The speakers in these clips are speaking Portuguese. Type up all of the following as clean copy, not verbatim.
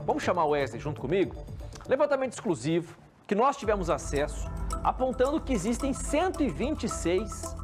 Vamos chamar o Wesley junto comigo? Levantamento exclusivo, que nós tivemos acesso, apontando que existem 126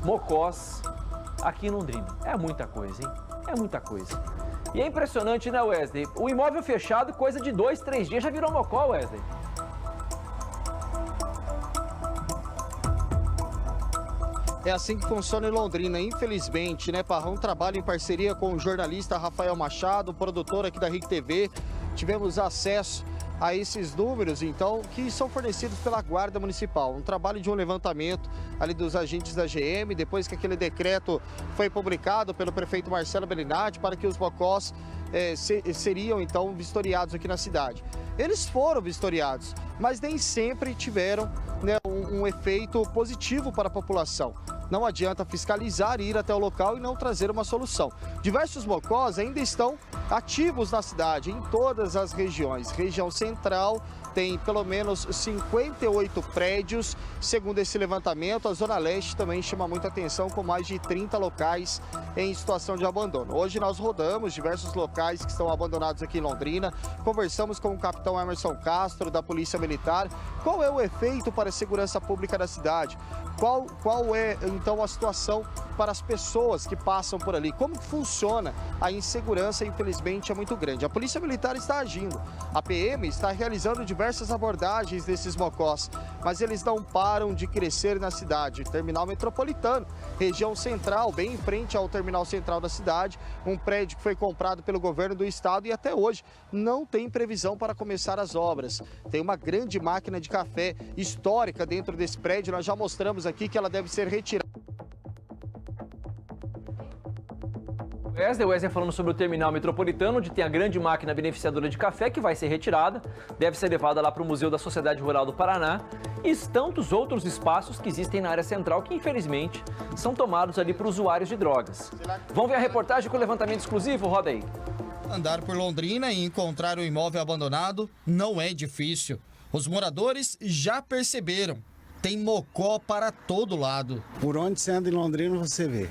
mocós aqui em Londrina. É muita coisa, hein? É muita coisa. E é impressionante, né, Wesley? O imóvel fechado, coisa de 2, 3 dias, já virou mocó, Wesley. É assim que funciona em Londrina, infelizmente, né? Parrão trabalha em parceria com o jornalista Rafael Machado, produtor aqui da RIC TV. Tivemos acesso a esses números, então, que são fornecidos pela Guarda Municipal. Um trabalho de um levantamento ali dos agentes da GM, depois que aquele decreto foi publicado pelo prefeito Marcelo Bellinati para que os mocós seriam, então, vistoriados aqui na cidade. Eles foram vistoriados, mas nem sempre tiveram, né, um efeito positivo para a população. Não adianta fiscalizar, ir até o local e não trazer uma solução. Diversos mocós ainda estão ativos na cidade, em todas as regiões. Região central tem pelo menos 58 prédios, segundo esse levantamento. A Zona Leste também chama muita atenção, com mais de 30 locais em situação de abandono. Hoje nós rodamos diversos locais que estão abandonados aqui em Londrina, conversamos com o capitão Emerson Castro, da Polícia Militar. Qual é o efeito para a segurança pública da cidade? Qual é, então, a situação para as pessoas que passam por ali? Como que funciona? A insegurança, infelizmente, é muito grande. A Polícia Militar está agindo. A PM está realizando diversas abordagens desses mocós, mas eles não param de crescer na cidade. Terminal Metropolitano, região central, bem em frente ao terminal central da cidade, um prédio que foi comprado pelo governo do estado e até hoje não tem previsão para começar as obras. Tem uma grande máquina de café histórica dentro desse prédio, nós já mostramos aqui que ela deve ser retirada. O Wesley falando sobre o terminal metropolitano, onde tem a grande máquina beneficiadora de café que vai ser retirada, deve ser levada lá para o Museu da Sociedade Rural do Paraná, e tantos outros espaços que existem na área central que, infelizmente, são tomados ali por usuários de drogas. Vamos ver a reportagem com o levantamento exclusivo? Roda aí. Andar por Londrina e encontrar um imóvel abandonado não é difícil. Os moradores já perceberam. Tem mocó para todo lado. Por onde você anda em Londrina, você vê.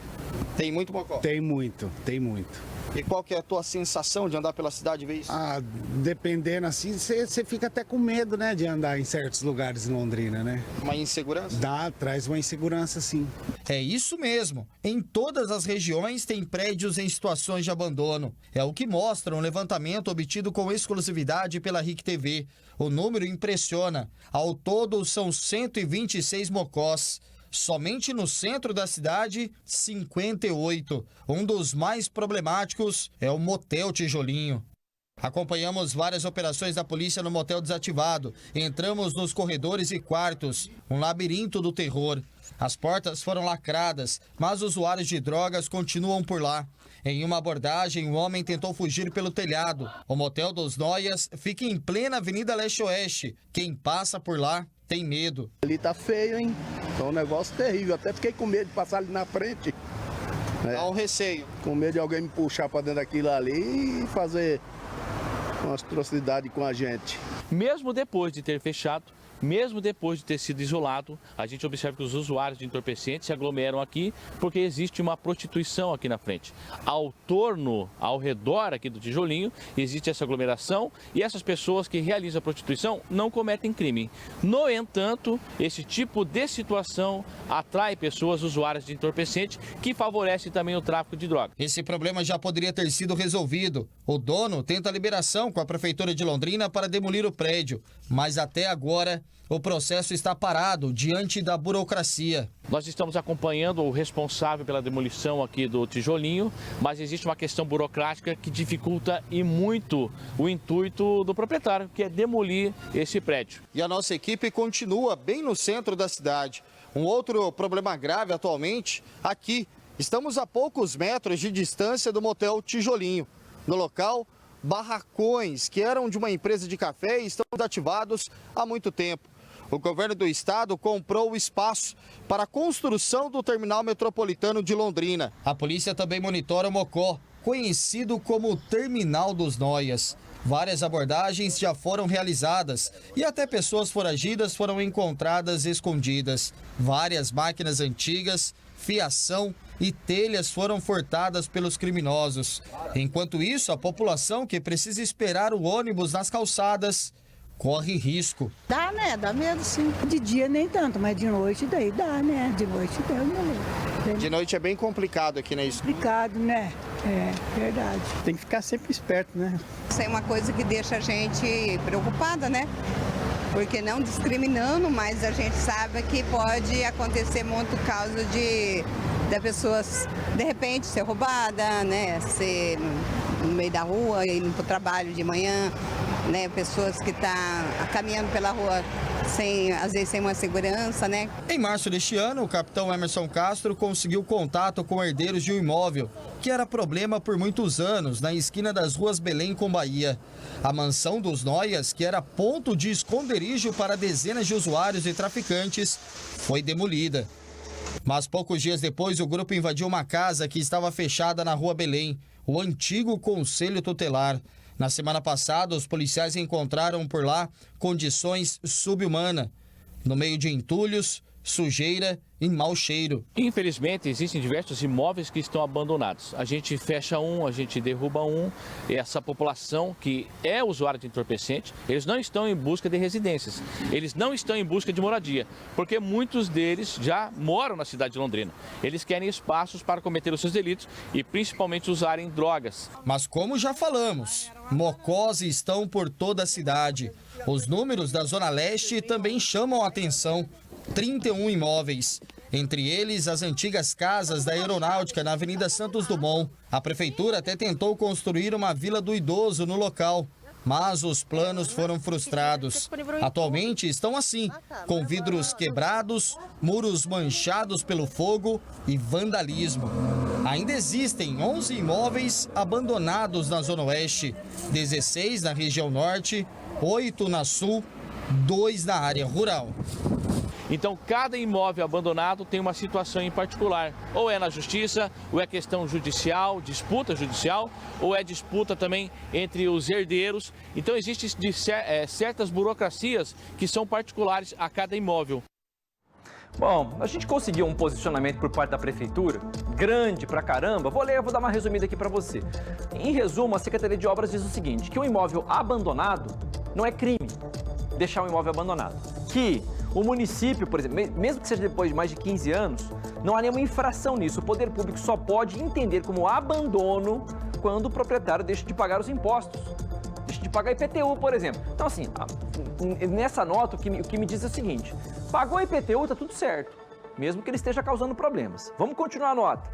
Tem muito mocó? Tem muito, tem muito. E qual que é a tua sensação de andar pela cidade e ver isso? Dependendo assim, você fica até com medo, né, de andar em certos lugares em Londrina, né? Uma insegurança? Traz uma insegurança, sim. É isso mesmo. Em todas as regiões tem prédios em situações de abandono. É o que mostra um levantamento obtido com exclusividade pela RIC TV. O número impressiona. Ao todo, são 126 mocós. Somente no centro da cidade, 58. Um dos mais problemáticos é o Motel Tijolinho. Acompanhamos várias operações da polícia no motel desativado. Entramos nos corredores e quartos, um labirinto do terror. As portas foram lacradas, mas usuários de drogas continuam por lá. Em uma abordagem, um homem tentou fugir pelo telhado. O Motel dos Noias fica em plena Avenida Leste-Oeste. Quem passa por lá tem medo. Ali tá feio, hein? É um negócio terrível. Até fiquei com medo de passar ali na frente. Há um receio. Com medo de alguém me puxar para dentro daquilo ali e fazer uma atrocidade com a gente. Mesmo depois de ter fechado, mesmo depois de ter sido isolado, a gente observa que os usuários de entorpecentes se aglomeram aqui porque existe uma prostituição aqui na frente. Ao redor aqui do tijolinho, existe essa aglomeração e essas pessoas que realizam a prostituição não cometem crime. No entanto, esse tipo de situação atrai pessoas usuárias de entorpecente que favorece também o tráfico de drogas. Esse problema já poderia ter sido resolvido. O dono tenta a liberação com a Prefeitura de Londrina para demolir o prédio, mas até agora o processo está parado diante da burocracia. Nós estamos acompanhando o responsável pela demolição aqui do tijolinho, mas existe uma questão burocrática que dificulta e muito o intuito do proprietário, que é demolir esse prédio. E a nossa equipe continua bem no centro da cidade. Um outro problema grave atualmente, aqui, estamos a poucos metros de distância do motel Tijolinho. No local, barracões que eram de uma empresa de café e estão desativados há muito tempo. O governo do estado comprou o espaço para a construção do terminal metropolitano de Londrina. A polícia também monitora o Mocó, conhecido como Terminal dos Noias. Várias abordagens já foram realizadas e até pessoas foragidas foram encontradas escondidas. Várias máquinas antigas, fiação e telhas foram furtadas pelos criminosos. Enquanto isso, a população que precisa esperar o ônibus nas calçadas corre risco. Dá, né? Dá medo, sim. De dia nem tanto, mas de noite daí dá, né? De noite Deus me livre. De noite é bem complicado aqui na escola. Complicado, né? É, verdade. Tem que ficar sempre esperto, né? Isso é uma coisa que deixa a gente preocupada, né? Porque não discriminando, mas a gente sabe que pode acontecer muito causa de pessoas, de repente, ser roubada, né? Ser no meio da rua, indo para o trabalho de manhã, né? Pessoas que estão caminhando pela rua às vezes sem uma segurança, né? Em março deste ano, o capitão Emerson Castro conseguiu contato com herdeiros de um imóvel que era problema por muitos anos na esquina das ruas Belém com Bahia. A mansão dos Noias, que era ponto de esconderijo para dezenas de usuários e traficantes, foi demolida. Mas poucos dias depois, o grupo invadiu uma casa que estava fechada na rua Belém, o antigo Conselho Tutelar. Na semana passada, os policiais encontraram por lá condições subhumanas, no meio de entulhos, sujeira e mau cheiro. Infelizmente, existem diversos imóveis que estão abandonados. A gente fecha um, a gente derruba um. Essa população que é usuária de entorpecente, eles não estão em busca de residências, eles não estão em busca de moradia, porque muitos deles já moram na cidade de Londrina. Eles querem espaços para cometer os seus delitos e principalmente usarem drogas. Mas como já falamos, mocós estão por toda a cidade. Os números da Zona Leste também chamam a atenção. 31 imóveis, entre eles as antigas casas da Aeronáutica na Avenida Santos Dumont. A prefeitura até tentou construir uma vila do idoso no local, mas os planos foram frustrados. Atualmente estão assim, com vidros quebrados, muros manchados pelo fogo e vandalismo. Ainda existem 11 imóveis abandonados na Zona Oeste, 16 na região norte, 8 na sul, 2 na área rural. Então, cada imóvel abandonado tem uma situação em particular. Ou é na justiça, ou é questão judicial, disputa judicial, ou é disputa também entre os herdeiros. Então, existem certas burocracias que são particulares a cada imóvel. Bom, a gente conseguiu um posicionamento por parte da prefeitura, grande pra caramba. Vou dar uma resumida aqui pra você. Em resumo, a Secretaria de Obras diz o seguinte, que um imóvel abandonado não é crime, deixar um imóvel abandonado. Que o município, por exemplo, mesmo que seja depois de mais de 15 anos, não há nenhuma infração nisso. O poder público só pode entender como abandono quando o proprietário deixa de pagar os impostos. Deixa de pagar IPTU, por exemplo. Então, assim, nessa nota, o que me diz é o seguinte, pagou IPTU, tá tudo certo, mesmo que ele esteja causando problemas. Vamos continuar a nota.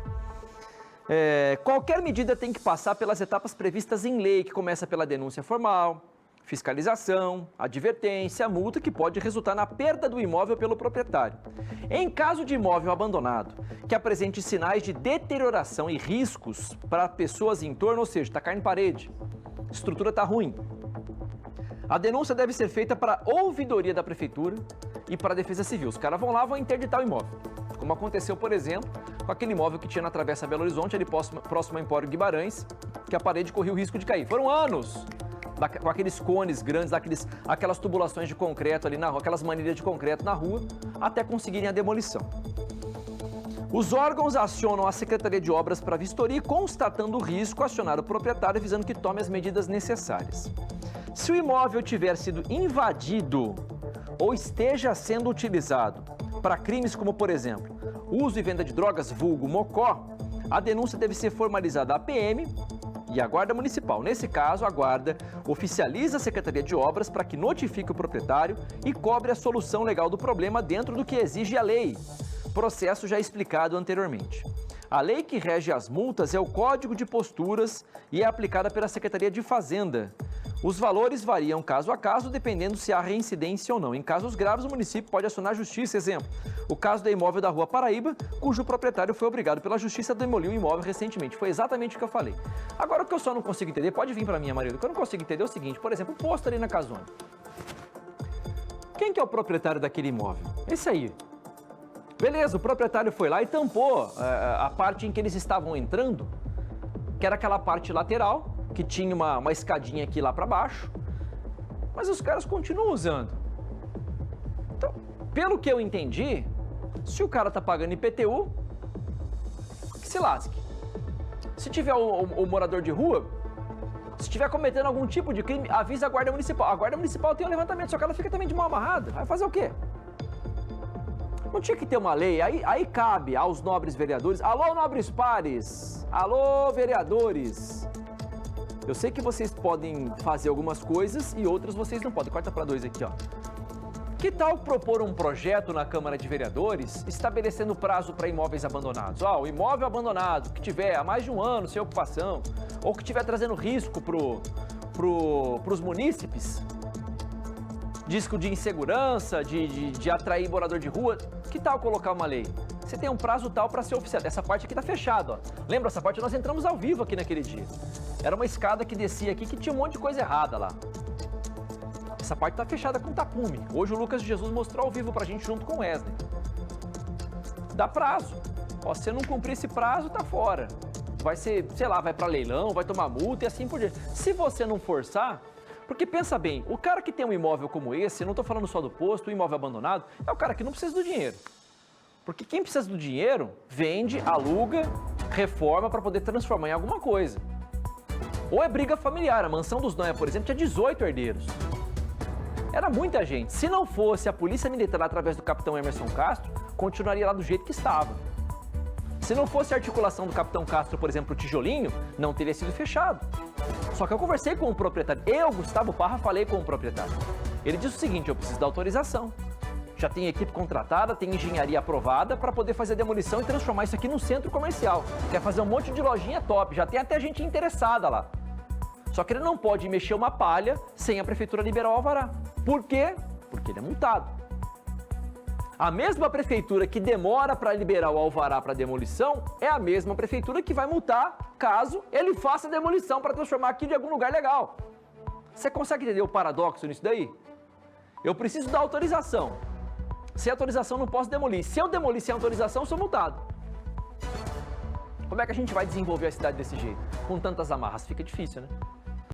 Qualquer medida tem que passar pelas etapas previstas em lei, que começa pela denúncia formal, fiscalização, advertência, multa que pode resultar na perda do imóvel pelo proprietário. Em caso de imóvel abandonado, que apresente sinais de deterioração e riscos para pessoas em torno, ou seja, está caindo parede, a estrutura está ruim, a denúncia deve ser feita para a ouvidoria da prefeitura e para a Defesa Civil. Os caras vão lá e vão interditar o imóvel. Como aconteceu, por exemplo, com aquele imóvel que tinha na Travessa Belo Horizonte, ali próximo ao Empório Guimarães, que a parede corria o risco de cair. Foram anos com aqueles cones grandes, aquelas tubulações de concreto ali na rua, aquelas manilhas de concreto na rua, até conseguirem a demolição. Os órgãos acionam a Secretaria de Obras para vistoria e, constatando o risco, acionar o proprietário visando que tome as medidas necessárias. Se o imóvel tiver sido invadido ou esteja sendo utilizado para crimes como, por exemplo, uso e venda de drogas, vulgo mocó, a denúncia deve ser formalizada à PM e à Guarda Municipal. Nesse caso, a Guarda oficializa a Secretaria de Obras para que notifique o proprietário e cobre a solução legal do problema dentro do que exige a lei. Processo já explicado anteriormente. A lei que rege as multas é o Código de Posturas e é aplicada pela Secretaria de Fazenda. Os valores variam caso a caso, dependendo se há reincidência ou não. Em casos graves, o município pode acionar a justiça. Exemplo, o caso do imóvel da Rua Paraíba, cujo proprietário foi obrigado pela justiça a demolir o imóvel recentemente. Foi exatamente o que eu falei. Agora, o que eu só não consigo entender, pode vir para mim, Maria, o que eu não consigo entender é o seguinte, por exemplo, o posto ali na Casone. Quem que é o proprietário daquele imóvel? Esse aí. Beleza, o proprietário foi lá e tampou a parte em que eles estavam entrando, que era aquela parte lateral, que tinha uma escadinha aqui lá para baixo, mas os caras continuam usando. Então, pelo que eu entendi, se o cara tá pagando IPTU, que se lasque. Se tiver o morador de rua, se estiver cometendo algum tipo de crime, avisa a Guarda Municipal. A Guarda Municipal tem um levantamento, só que ela fica também de mão amarrada. Vai fazer o quê? Não tinha que ter uma lei. Aí cabe aos nobres vereadores. Alô, nobres pares! Alô, vereadores! Eu sei que vocês podem fazer algumas coisas e outras vocês não podem. Corta para 2 aqui, ó. Que tal propor um projeto na Câmara de Vereadores estabelecendo prazo para imóveis abandonados? O imóvel abandonado que tiver há mais de um ano sem ocupação ou que estiver trazendo risco pros munícipes, risco de insegurança, de atrair morador de rua, que tal colocar uma lei? Você tem um prazo tal para ser oficial. Essa parte aqui tá fechada, ó. Lembra essa parte? Nós entramos ao vivo aqui naquele dia. Era uma escada que descia aqui que tinha um monte de coisa errada lá. Essa parte tá fechada com tapume. Hoje o Lucas de Jesus mostrou ao vivo pra gente junto com o Wesley. Dá prazo. Ó, se você não cumprir esse prazo, tá fora. Vai ser, sei lá, vai para leilão, vai tomar multa e assim por diante. Se você não forçar, porque pensa bem, o cara que tem um imóvel como esse, eu não tô falando só do posto, o imóvel abandonado, é o cara que não precisa do dinheiro. Porque quem precisa do dinheiro, vende, aluga, reforma para poder transformar em alguma coisa. Ou é briga familiar. A Mansão dos Noia, por exemplo, tinha 18 herdeiros. Era muita gente. Se não fosse a Polícia Militar através do capitão Emerson Castro, continuaria lá do jeito que estava. Se não fosse a articulação do capitão Castro, por exemplo, o tijolinho, não teria sido fechado. Só que eu conversei com o proprietário. Eu, Gustavo Parra, falei com o proprietário. Ele disse o seguinte: eu preciso da autorização. Já tem equipe contratada, tem engenharia aprovada para poder fazer a demolição e transformar isso aqui num centro comercial. Quer fazer um monte de lojinha top, já tem até gente interessada lá. Só que ele não pode mexer uma palha sem a prefeitura liberar o alvará. Por quê? Porque ele é multado. A mesma prefeitura que demora para liberar o alvará para demolição é a mesma prefeitura que vai multar caso ele faça a demolição para transformar aqui em algum lugar legal. Você consegue entender o paradoxo nisso daí? Eu preciso da autorização. Sem autorização não posso demolir. Se eu demolir sem autorização, eu sou multado. Como é que a gente vai desenvolver a cidade desse jeito? Com tantas amarras, fica difícil, né?